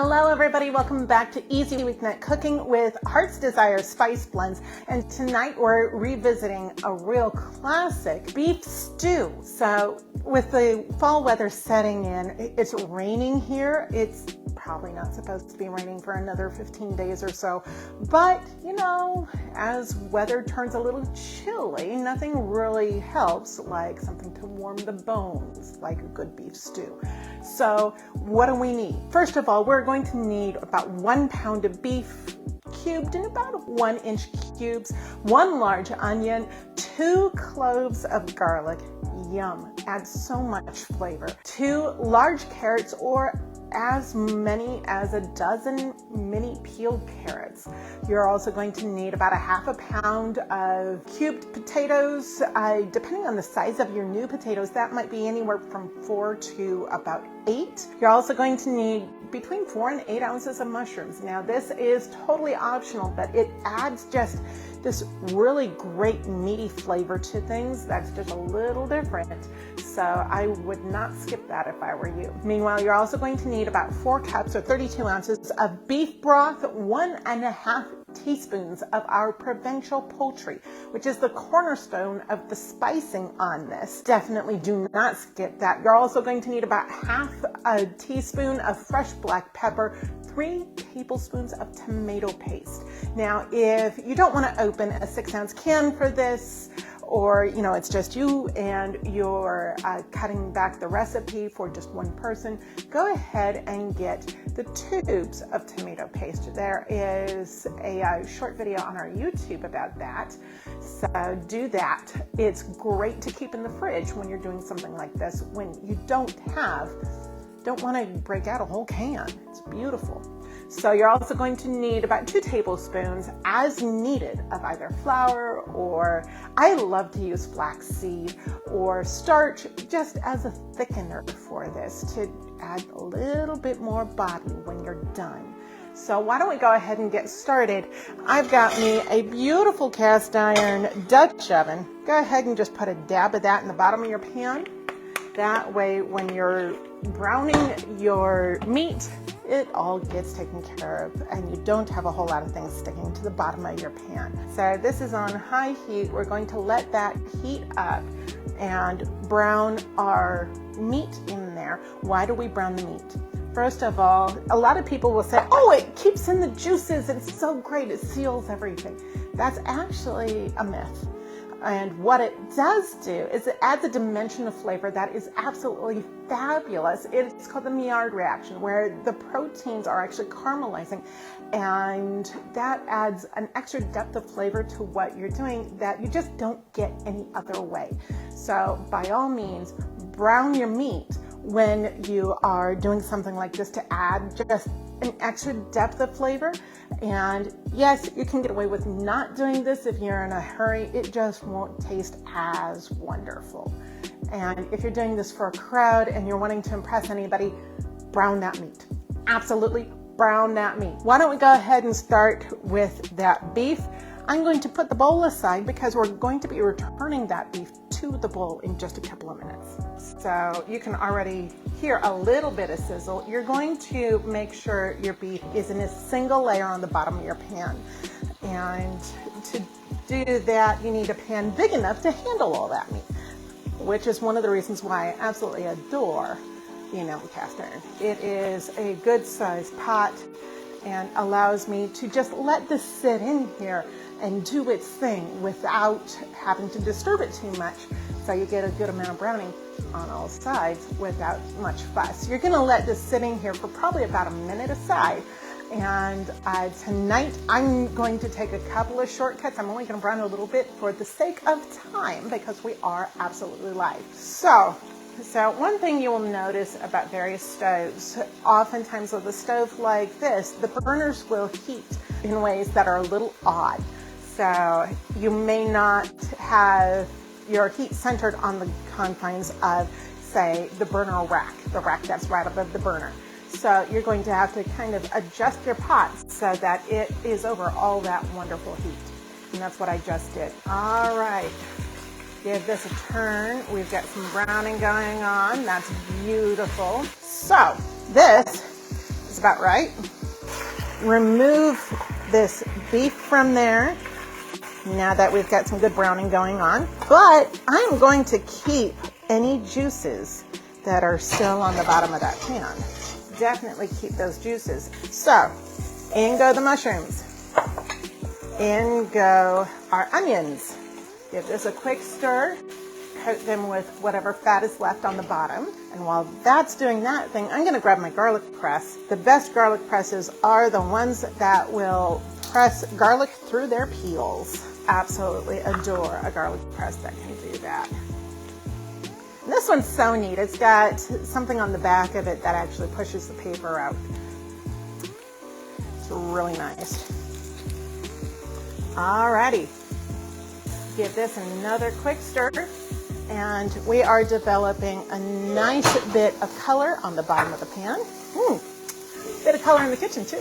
Hello everybody, welcome back to Easy Weeknight Cooking with Heart's Desire Spice Blends. And tonight we're revisiting a real classic, beef stew. So with the fall weather setting in, it's raining here. It's probably not supposed to be raining for another 15 days or so. But, you know, as weather turns a little chilly, nothing really helps like something to warm the bones, like a good beef stew. So what do we need? First of all, we're going to need about 1 pound of beef cubed in about 1-inch cubes, 1 large onion, 2 cloves of garlic. Yum, adds so much flavor. 2 large carrots, or as many as a dozen mini peeled carrots. You're also going to need about 1/2 pound of cubed potatoes. Depending on the size of your new potatoes, that might be anywhere from 4 to about 8. You're also going to need between 4 and 8 ounces of mushrooms. Now this is totally optional, but it adds just this really great meaty flavor to things that's just a little different. So I would not skip that if I were you. Meanwhile, you're also going to need about 4 cups or 32 ounces of beef broth, 1.5 teaspoons of our Provincial Poultry, which is the cornerstone of the spicing on this. Definitely do not skip that. You're also going to need about 1/2 teaspoon of fresh black pepper, 3 tablespoons of tomato paste. Now, if you don't want to open a 6-ounce can for this, or you know it's just you and you're cutting back the recipe for just one person, go ahead and get the tubes of tomato paste. There is a short video on our YouTube about that, so do that. It's great to keep in the fridge when you're doing something like this, when you don't want to break out a whole can. It's beautiful. So you're also going to need about 2 tablespoons as needed of either flour, or I love to use flaxseed or starch just as a thickener for this, to add a little bit more body when you're done. So why don't we go ahead and get started. I've got me a beautiful cast iron Dutch oven. Go ahead and just put a dab of that in the bottom of your pan. That way when you're browning your meat, it all gets taken care of and you don't have a whole lot of things sticking to the bottom of your pan. So this is on high heat. We're going to let that heat up and brown our meat in there. Why do we brown the meat? First of all, a lot of people will say, oh, it keeps in the juices, it's so great, it seals everything. That's actually a myth. And what it does do is it adds a dimension of flavor that is absolutely fabulous. It's called the Maillard reaction, where the proteins are actually caramelizing, and that adds an extra depth of flavor to what you're doing that you just don't get any other way. So by all means, brown your meat when you are doing something like this to add just an extra depth of flavor. And yes, you can get away with not doing this if you're in a hurry. It just won't taste as wonderful. And if you're doing this for a crowd and you're wanting to impress anybody, brown that meat. Absolutely brown that meat. Why don't we go ahead and start with that beef? I'm going to put the bowl aside because we're going to be returning that beef to the bowl in just a couple of minutes. So you can already hear a little bit of sizzle. You're going to make sure your beef is in a single layer on the bottom of your pan. And to do that, you need a pan big enough to handle all that meat, which is one of the reasons why I absolutely adore cast iron. It is a good sized pot and allows me to just let this sit in here and do its thing without having to disturb it too much. So you get a good amount of browning on all sides without much fuss. You're gonna let this sit in here for probably about a minute aside. And tonight I'm going to take a couple of shortcuts. I'm only gonna brown a little bit for the sake of time because we are absolutely live. So one thing you will notice about various stoves, oftentimes with a stove like this, the burners will heat in ways that are a little odd. So you may not have your heat centered on the confines of, say, the burner rack, the rack that's right above the burner. So you're going to have to kind of adjust your pot so that it is over all that wonderful heat. And that's what I just did. All right. Give this a turn. We've got some browning going on. That's beautiful. So this That's about right. Remove this beef from there now that we've got some good browning going on. But I'm going to keep any juices that are still on the bottom of that pan. Definitely keep those juices. So, in go the mushrooms. In go our onions. Give this a quick stir. Coat them with whatever fat is left on the bottom. And while that's doing that thing, I'm gonna grab my garlic press. The best garlic presses are the ones that will press garlic through their peels. Absolutely adore a garlic press that can do that. And this one's so neat. It's got something on the back of it that actually pushes the paper out. It's really nice. Alrighty. Give this another quick stir. And we are developing a nice bit of color on the bottom of the pan. Bit of color in the kitchen too.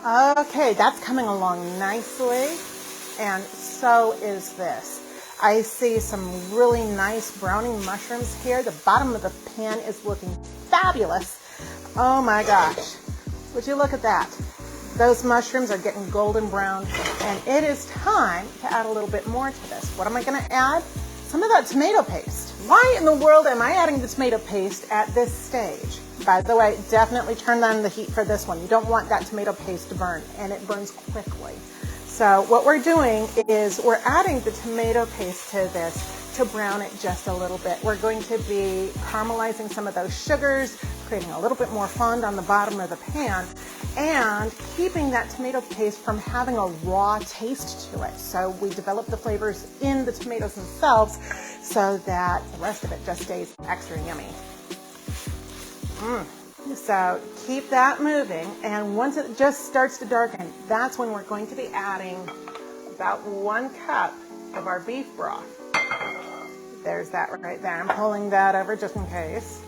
Okay, that's coming along nicely. And so is this. I see some really nice browning mushrooms here. The bottom of the pan is looking fabulous. Oh my gosh. Would you look at that? Those mushrooms are getting golden brown, and it is time to add a little bit more to this. What am I gonna add? Some of that tomato paste. Why in the world am I adding the tomato paste at this stage? By the way, definitely turn down the heat for this one. You don't want that tomato paste to burn, and it burns quickly. So what we're doing is we're adding the tomato paste to this to brown it just a little bit. We're going to be caramelizing some of those sugars, creating a little bit more fond on the bottom of the pan, and keeping that tomato paste from having a raw taste to it. So we develop the flavors in the tomatoes themselves so that the rest of it just stays extra yummy. So keep that moving, and once it just starts to darken, that's when we're going to be adding about 1 cup of our beef broth. There's that right there. I'm pulling that over just in case,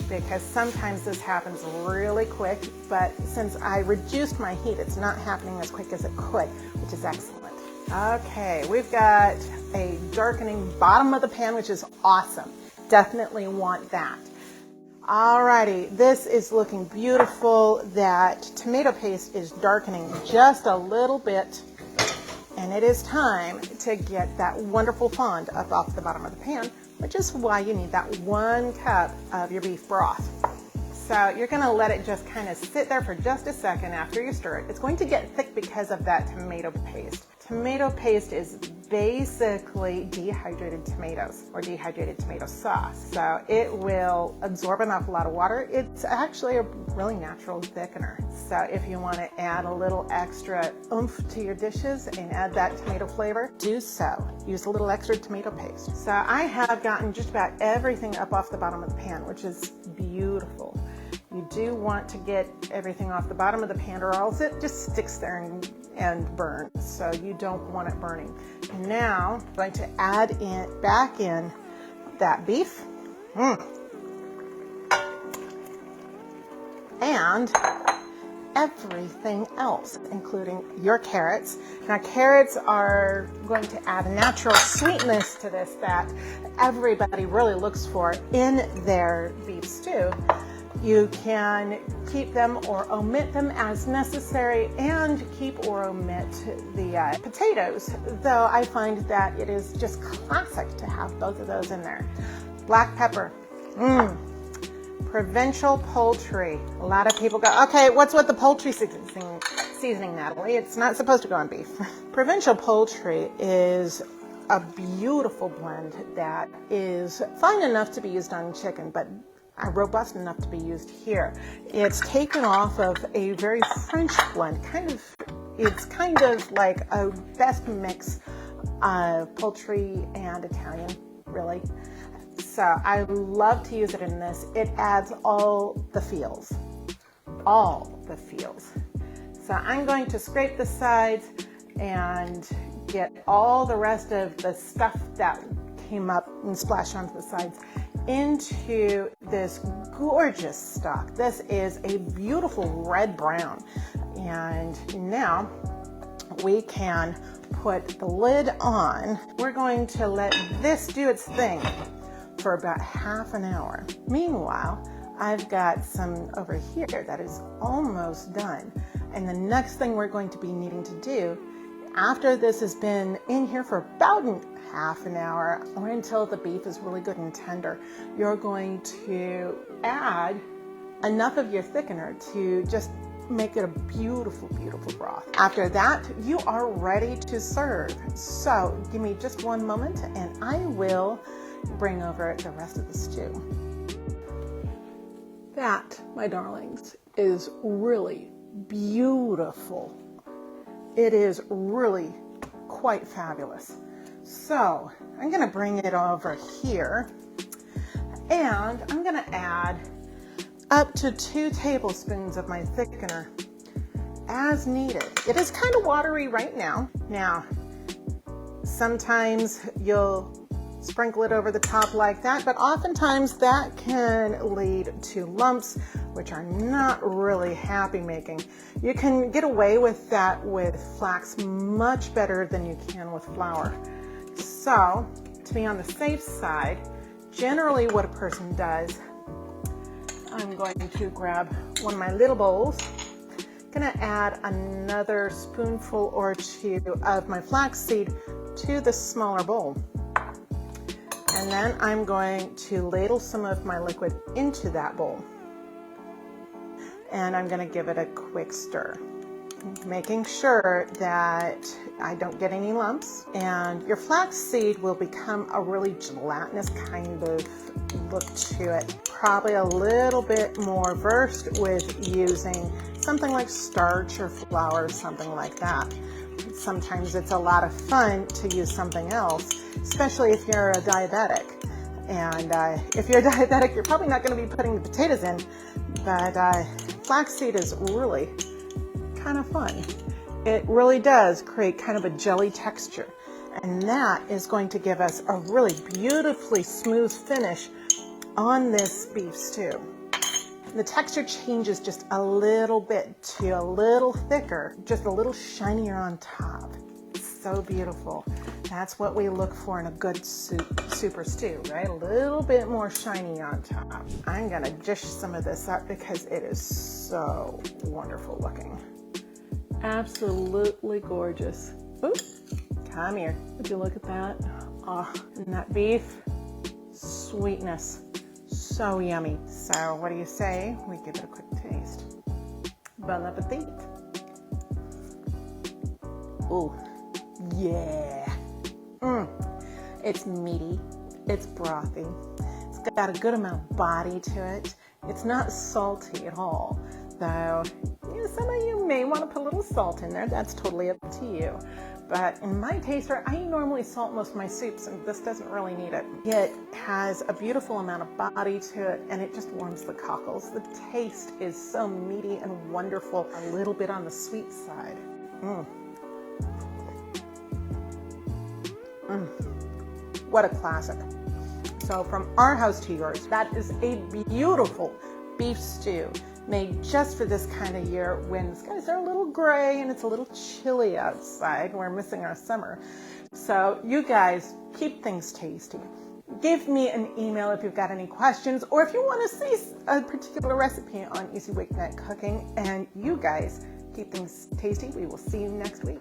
because sometimes this happens really quick, but since I reduced my heat, it's not happening as quick as it could, which is excellent. Okay, we've got a darkening bottom of the pan, which is awesome. Definitely want that. Alrighty, this is looking beautiful. That tomato paste is darkening just a little bit, and it is time to get that wonderful fond up off the bottom of the pan, which is why you need that 1 cup of your beef broth. So you're gonna let it just kind of sit there for just a second after you stir it. It's going to get thick because of that tomato paste. Tomato paste is basically dehydrated tomatoes or dehydrated tomato sauce. So it will absorb an awful lot of water. It's actually a really natural thickener. So if you want to add a little extra oomph to your dishes and add that tomato flavor, do so. Use a little extra tomato paste. So I have gotten just about everything up off the bottom of the pan, which is beautiful. You do want to get everything off the bottom of the pan, or else it just sticks there and burns. So you don't want it burning. And now I'm going to add back in that beef. And everything else, including your carrots. Now, carrots are going to add a natural sweetness to this that everybody really looks for in their beef stew. You can keep them or omit them as necessary, and keep or omit the potatoes, though I find that it is just classic to have both of those in there. Black pepper. Provincial Poultry. A lot of people go, okay, what's with the poultry seasoning, Natalie? It's not supposed to go on beef. Provincial Poultry is a beautiful blend that is fine enough to be used on chicken, but robust enough to be used here. It's taken off of a very French blend. It's kind of like a best mix of poultry and Italian, really. So I love to use it in this. It adds all the feels. So I'm going to scrape the sides and get all the rest of the stuff that came up and splashed onto the sides into this gorgeous stock. This is a beautiful red brown. And now we can put the lid on. We're going to let this do its thing for about half an hour. Meanwhile, I've got some over here that is almost done. And the next thing we're going to be needing to do, after this has been in here for about half an hour or until the beef is really good and tender, you're going to add enough of your thickener to just make it a beautiful, beautiful broth. After that, you are ready to serve. So give me just one moment and I will bring over the rest of the stew. That, my darlings, is really beautiful. It is really quite fabulous. So I'm going to bring it over here and I'm going to add up to 2 tablespoons of my thickener as needed. It is kind of watery right now. Now, sometimes you'll sprinkle it over the top like that, but oftentimes that can lead to lumps, which are not really happy making. You can get away with that with flax much better than you can with flour. So, to be on the safe side, generally what a person does, I'm going to grab one of my little bowls, gonna add another spoonful or 2 of my flaxseed to the smaller bowl. And then I'm going to ladle some of my liquid into that bowl. And I'm going to give it a quick stir, making sure that I don't get any lumps. And your flaxseed will become a really gelatinous kind of look to it. Probably a little bit more versed with using something like starch or flour or something like that. Sometimes it's a lot of fun to use something else, especially if you're a diabetic. And if you're a diabetic, you're probably not going to be putting the potatoes in, but flaxseed is really kind of fun. It really does create kind of a jelly texture, and that is going to give us a really beautifully smooth finish on this beef stew. The texture changes just a little bit to a little thicker, just a little shinier on top. So beautiful. That's what we look for in a good super stew, right? A little bit more shiny on top. I'm gonna dish some of this up because it is so wonderful looking. Absolutely gorgeous. Ooh, come here. Would you look at that? Oh, and that beef, sweetness. So yummy. So what do you say we give it a quick taste? Bon appetit. Ooh, yeah. It's meaty, it's brothy, it's got a good amount of body to it. It's not salty at all, though some of you may want to put a little salt in there. That's totally up to you. But in my taster, I normally salt most of my soups, and this doesn't really need it. It has a beautiful amount of body to it, and it just warms the cockles. The taste is so meaty and wonderful, a little bit on the sweet side. What a classic. So from our house to yours, that is a beautiful beef stew made just for this kind of year when the skies are a little gray and it's a little chilly outside. We're missing our summer. So you guys keep things tasty. Give me an email if you've got any questions, or if you want to see a particular recipe on Easy Weeknight Cooking. And you guys keep things tasty. We will see you next week.